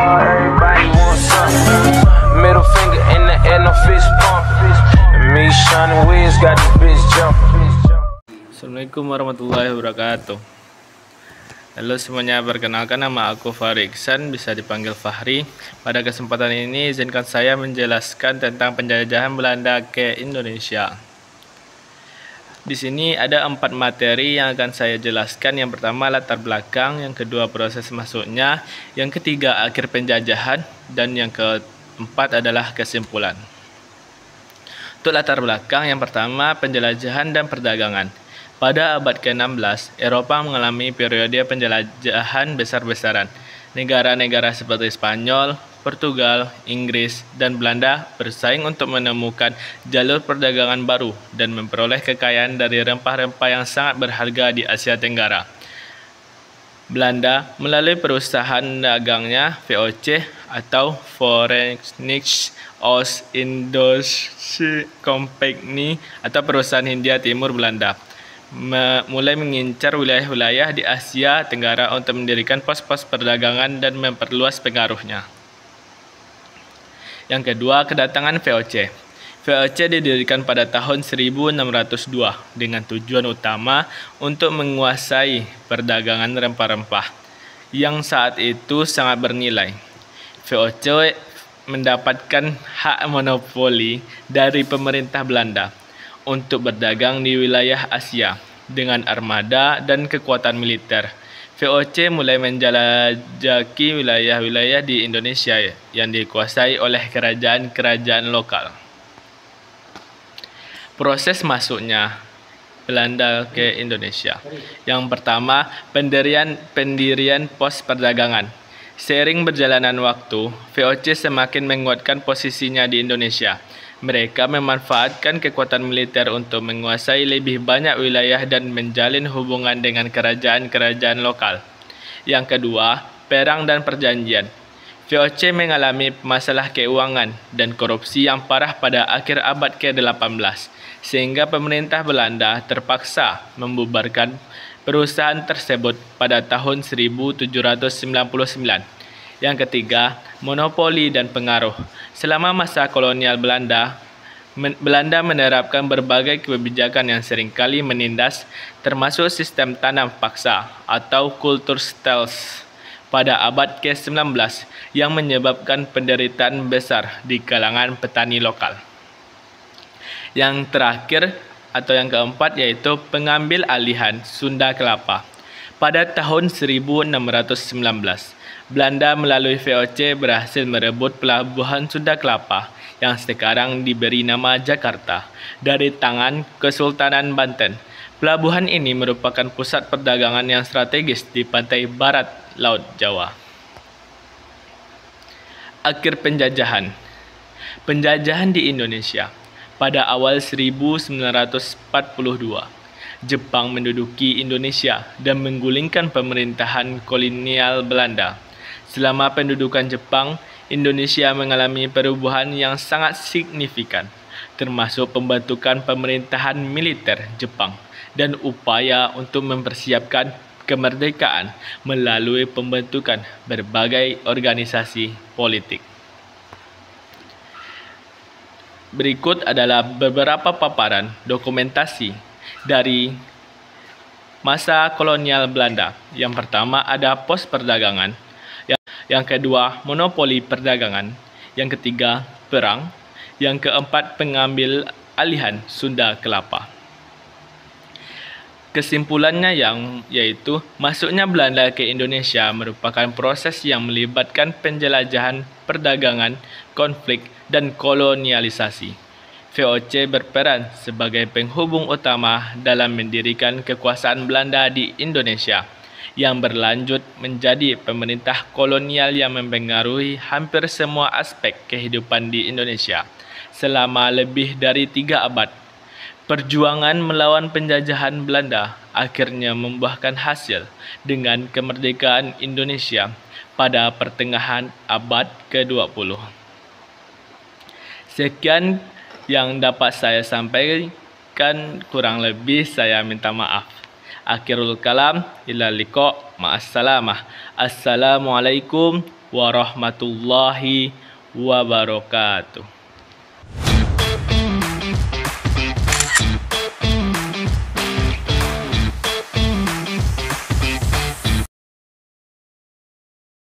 Everybody wants some. Middle finger in the air, no fist pump. And me, Sean and Wiz got the bitch jumping. Assalamualaikum warahmatullahi wabarakatuh. Halo semuanya, perkenalkan nama aku Fahri Iksan, bisa dipanggil Fahri. Pada kesempatan ini izinkan saya menjelaskan tentang penjajahan Belanda ke Indonesia. Di sini ada 4 materi yang akan saya jelaskan. Yang pertama latar belakang, yang kedua proses masuknya, yang ketiga akhir penjajahan, dan yang keempat adalah kesimpulan. Untuk latar belakang, yang pertama penjelajahan dan perdagangan. Pada abad ke-16, Eropa mengalami periode penjelajahan besar-besaran. Negara-negara seperti Spanyol, Portugal, Inggris, dan Belanda bersaing untuk menemukan jalur perdagangan baru dan memperoleh kekayaan dari rempah-rempah yang sangat berharga di Asia Tenggara. Belanda melalui perusahaan dagangnya VOC atau Verenigde Oost-Indische Compagnie atau Perusahaan Hindia Timur Belanda mulai mengincar wilayah-wilayah di Asia Tenggara untuk mendirikan pos-pos perdagangan dan memperluas pengaruhnya. Yang kedua, kedatangan VOC. VOC didirikan pada tahun 1602 dengan tujuan utama untuk menguasai perdagangan rempah-rempah yang saat itu sangat bernilai. VOC mendapatkan hak monopoli dari pemerintah Belanda untuk berdagang di wilayah Asia dengan armada dan kekuatan militer. VOC mulai menjelajahi wilayah-wilayah di Indonesia yang dikuasai oleh kerajaan-kerajaan lokal. Proses masuknya Belanda ke Indonesia. Yang pertama, pendirian pos perdagangan. Seiring berjalanan waktu, VOC semakin menguatkan posisinya di Indonesia. Mereka memanfaatkan kekuatan militer untuk menguasai lebih banyak wilayah dan menjalin hubungan dengan kerajaan-kerajaan lokal. Yang kedua, perang dan perjanjian. VOC mengalami masalah keuangan dan korupsi yang parah pada akhir abad ke-18, sehingga pemerintah Belanda terpaksa membubarkan perusahaan tersebut pada tahun 1799. Yang ketiga, monopoli dan pengaruh. Selama masa kolonial Belanda menerapkan berbagai kebijakan yang seringkali menindas, termasuk sistem tanam paksa atau Kulturstelsel pada abad ke-19 yang menyebabkan penderitaan besar di kalangan petani lokal. Yang terakhir atau yang keempat yaitu pengambil alihan Sunda Kelapa. Pada tahun 1619, Belanda melalui VOC berhasil merebut pelabuhan Sunda Kelapa yang sekarang diberi nama Jakarta dari tangan Kesultanan Banten. Pelabuhan ini merupakan pusat perdagangan yang strategis di pantai barat Laut Jawa. Akhir penjajahan. Penjajahan di Indonesia. Pada awal 1942, Jepang menduduki Indonesia dan menggulingkan pemerintahan kolonial Belanda. Selama pendudukan Jepang, Indonesia mengalami perubahan yang sangat signifikan, termasuk pembentukan pemerintahan militer Jepang dan upaya untuk mempersiapkan kemerdekaan melalui pembentukan berbagai organisasi politik. Berikut adalah beberapa paparan dokumentasi dari masa kolonial Belanda. Yang pertama ada pos perdagangan. Yang kedua, monopoli perdagangan. Yang ketiga, perang. Yang keempat, pengambil alihan Sunda Kelapa. Kesimpulannya yaitu masuknya Belanda ke Indonesia merupakan proses yang melibatkan penjelajahan, perdagangan, konflik, dan kolonialisasi. VOC berperan sebagai penghubung utama dalam mendirikan kekuasaan Belanda di Indonesia, yang berlanjut menjadi pemerintah kolonial yang mempengaruhi hampir semua aspek kehidupan di Indonesia selama lebih dari 3 abad. Perjuangan melawan penjajahan Belanda akhirnya membuahkan hasil dengan kemerdekaan Indonesia pada pertengahan abad ke-20. Sekian yang dapat saya sampaikan, kurang lebih saya minta maaf. Akhirul kalam, ila liqa, ma'assalamah. Assalamualaikum warahmatullahi wabarakatuh.